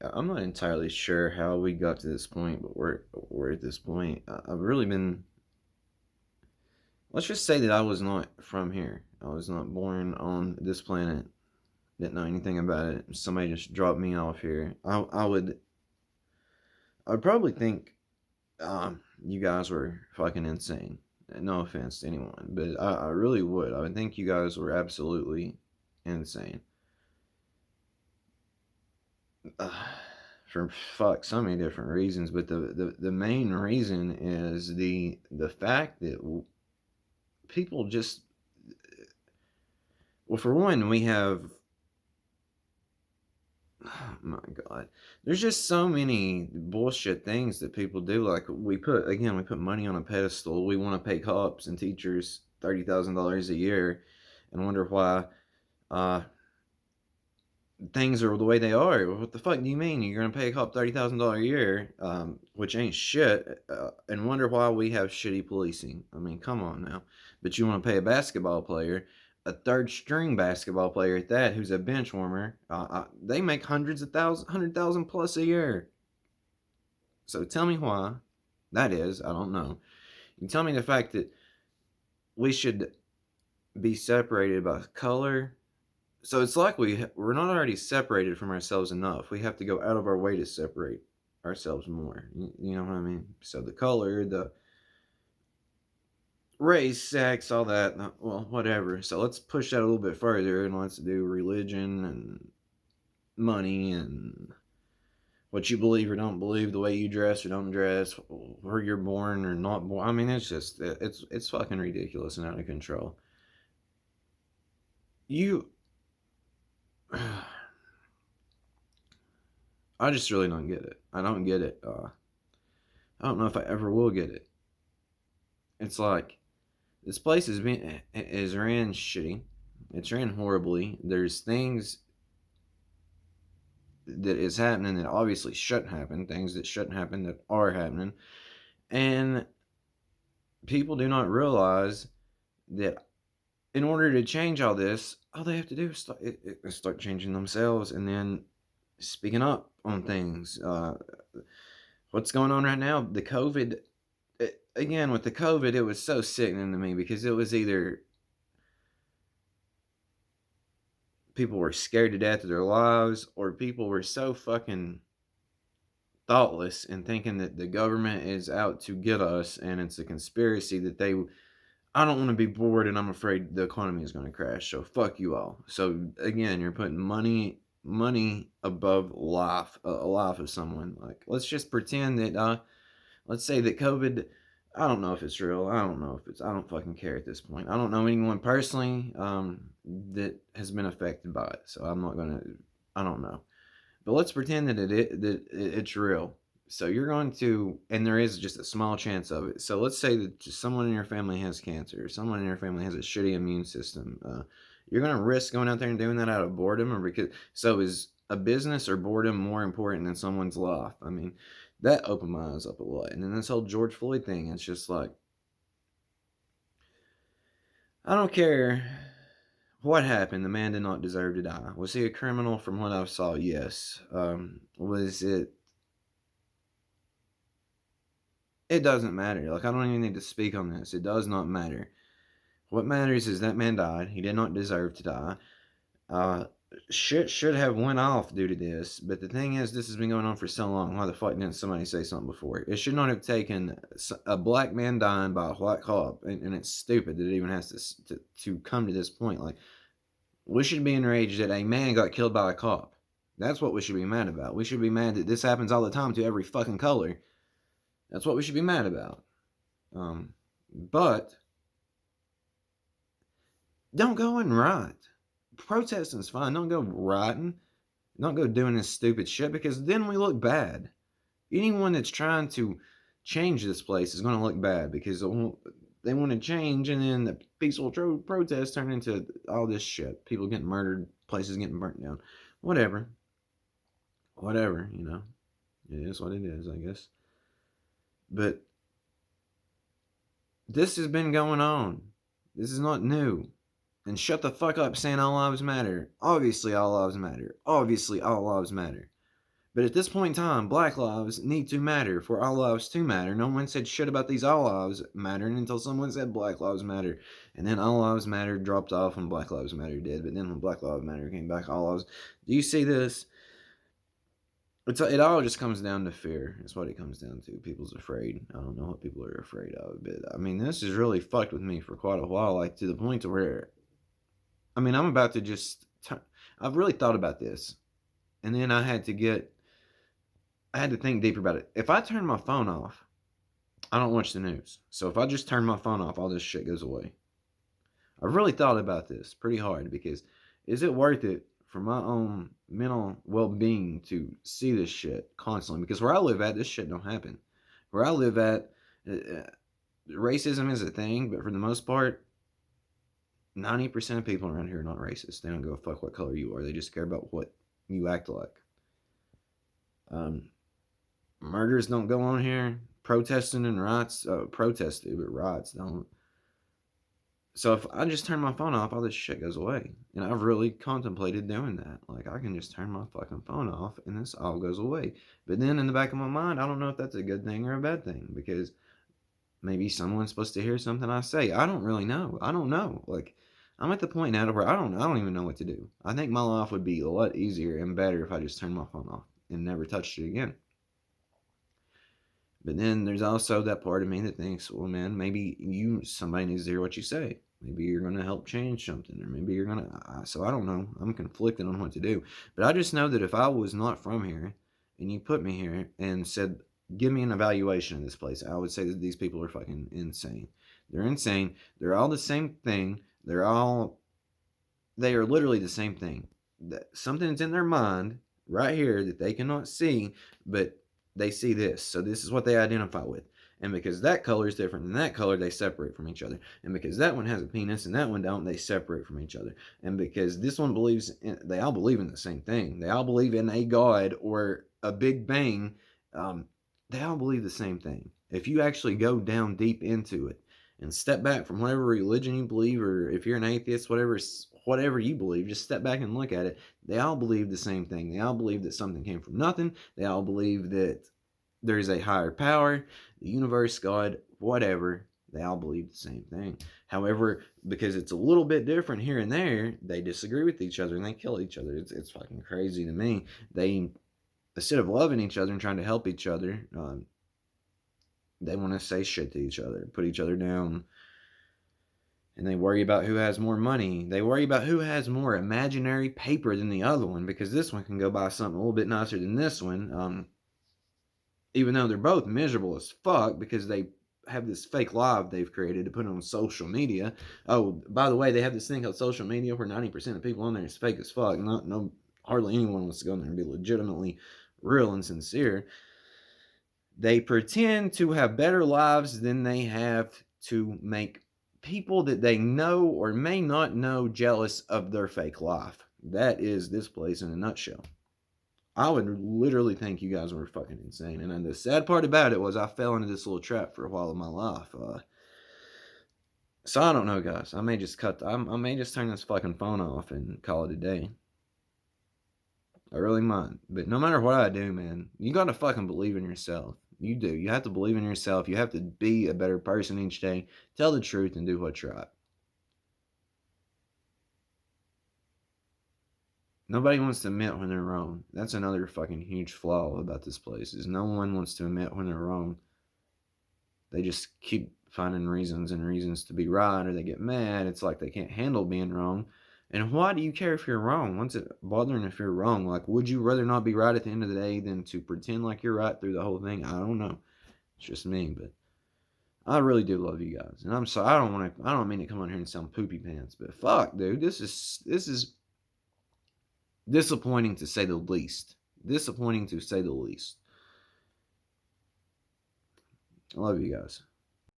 I'm not entirely sure how we got to this point, but we're at this point. I've really been. Let's just say that I was not from here. I was not born on this planet. Didn't know anything about it. Somebody just dropped me off here. I'd probably think you guys were fucking insane. No offense to anyone, but I really would. I would think you guys were absolutely insane. Uh, for fuck so many different reasons, but the main reason is the fact that people just, well, for one, we have, oh my god, there's just so many bullshit things that people do. Like we put money on a pedestal. We want to pay cops and teachers $30,000 a year, and wonder why uh, things are the way they are. What the fuck do you mean you're gonna pay a cop $30,000 a year, which ain't shit, and wonder why we have shitty policing? I mean, come on now. But you want to pay a basketball player, a third string basketball player at that, who's a bench warmer? They make hundreds of thousands, 100,000 plus a year. So tell me why that is. I don't know. You tell me the fact that we should be separated by color. So it's like we're not already separated from ourselves enough. We have to go out of our way to separate ourselves more. You know what I mean? So the color, the race, sex, all that. Well, whatever. So let's push that a little bit further and let's do religion and money and what you believe or don't believe, the way you dress or don't dress, where you're born or not born. I mean, it's just it's fucking ridiculous and out of control. You I just really don't get it. I don't get it. I don't know if I ever will get it. It's like this place is ran shitty. It's ran horribly. There's things that is happening that obviously shouldn't happen. Things that shouldn't happen that are happening, and people do not realize that in order to change all this, all they have to do is start changing themselves, and then speaking up on things. What's going on right now? The COVID, again, with the COVID, it was so sickening to me because it was either people were scared to death of their lives or people were so fucking thoughtless and thinking that the government is out to get us and it's a conspiracy that they, I don't want to be bored and I'm afraid the economy is going to crash, so fuck you all. So again, you're putting money above life, a life of someone. Like, let's just pretend that let's say that COVID, I don't know if it's real. I don't know if it's, I don't fucking care at this point. I don't know anyone personally that has been affected by it. So I'm not going to, I don't know. But let's pretend that it's real. So you're going to, and there is just a small chance of it. So let's say that just someone in your family has cancer, or someone in your family has a shitty immune system. You're going to risk going out there and doing that out of boredom, or because, so is a business or boredom more important than someone's life? I mean, that opened my eyes up a lot. And then this whole George Floyd thing, it's just like, I don't care what happened. The man did not deserve to die. Was he a criminal? From what I saw, yes. Was it? It doesn't matter. Like, I don't even need to speak on this. It does not matter. What matters is that man died. He did not deserve to die. Uh, shit should have went off due to this. But the thing is, this has been going on for so long. Why the fuck didn't somebody say something before? It should not have taken a black man dying by a white cop. And it's stupid that it even has to come to this point. Like, we should be enraged that a man got killed by a cop. That's what we should be mad about. We should be mad that this happens all the time to every fucking color. That's what we should be mad about. But don't go and riot. Protesting's fine. Don't go rioting. Don't go doing this stupid shit because then we look bad. Anyone that's trying to change this place is going to look bad because they want to change, and then the peaceful protests turn into all this shit. People getting murdered, places getting burnt down. Whatever. Whatever, you know. It is what it is, I guess. But this has been going on. This is not new. And shut the fuck up saying all lives matter. Obviously, all lives matter. Obviously, all lives matter. But at this point in time, black lives need to matter for all lives to matter. No one said shit about these all lives mattering until someone said black lives matter. And then all lives matter dropped off when black lives matter did. But then when black lives matter came back, all lives. Do you see this? It all just comes down to fear. It's what it comes down to. People's afraid. I don't know what people are afraid of. But I mean, this has really fucked with me for quite a while. Like to the point to where, I mean, I'm about to just. I've really thought about this. And then I had to think deeper about it. If I turn my phone off, I don't watch the news. So if I just turn my phone off, all this shit goes away. I've really thought about this pretty hard because is it worth it for my own mental well-being to see this shit constantly? Because where I live at, this shit don't happen. Where I live at, racism is a thing, but for the most part, 90% of people around here are not racist. They don't give a fuck what color you are. They just care about what you act like. Murders don't go on here. Protesting and riots, protests do, but riots don't. So if I just turn my phone off, all this shit goes away. And I've really contemplated doing that. Like, I can just turn my fucking phone off and this all goes away. But then in the back of my mind, I don't know if that's a good thing or a bad thing. Because maybe someone's supposed to hear something I say. I don't really know. I don't know. Like, I'm at the point now where I don't even know what to do. I think my life would be a lot easier and better if I just turned my phone off and never touched it again. But then there's also that part of me that thinks, well, man, maybe somebody needs to hear what you say. Maybe you're going to help change something, or maybe you're going to. So I don't know. I'm conflicted on what to do. But I just know that if I was not from here and you put me here and said, give me an evaluation of this place, I would say that these people are fucking insane. They're insane. They're all the same thing. They are literally the same thing. Something's in their mind right here that they cannot see, but they see this. So this is what they identify with. And because that color is different than that color, they separate from each other. And because that one has a penis and that one don't, they separate from each other. And because this one they all believe in the same thing. They all believe in a God or a Big Bang. They all believe the same thing. If you actually go down deep into it and step back from whatever religion you believe, or if you're an atheist, whatever you believe, just step back and look at it. They all believe the same thing. They all believe that something came from nothing. They all believe that there is a higher power, the universe, God, whatever. They all believe the same thing. However, because it's a little bit different here and there, they disagree with each other and they kill each other. It's fucking crazy to me. They, instead of loving each other and trying to help each other, they want to say shit to each other, put each other down. And they worry about who has more money. They worry about who has more imaginary paper than the other one, because this one can go buy something a little bit nicer than this one. Even though they're both miserable as fuck because they have this fake life they've created to put on social media. Oh, by the way, they have this thing called social media where 90% of people on there is fake as fuck. Hardly anyone wants to go in there and be legitimately real and sincere. They pretend to have better lives than they have to make people that they know or may not know jealous of their fake life. That is this place in a nutshell. I would literally think you guys were fucking insane. And the sad part about it was I fell into this little trap for a while in my life. So I don't know, guys. I may just I may just turn this fucking phone off and call it a day. I really might. But no matter what I do, man, you gotta fucking believe in yourself. You do. You have to believe in yourself. You have to be a better person each day. Tell the truth and do what's right. Nobody wants to admit when they're wrong. That's another fucking huge flaw about this place, is no one wants to admit when they're wrong. They just keep finding reasons to be right, or they get mad. It's like they can't handle being wrong. And why do you care if you're wrong? What's it bothering if you're wrong? Like, would you rather not be right at the end of the day than to pretend like you're right through the whole thing? I don't know. It's just me, but I really do love you guys. And I'm sorry, I don't mean to come on here and sound poopy pants, but fuck, dude, this is disappointing to say the least. Disappointing to say the least. I love you guys.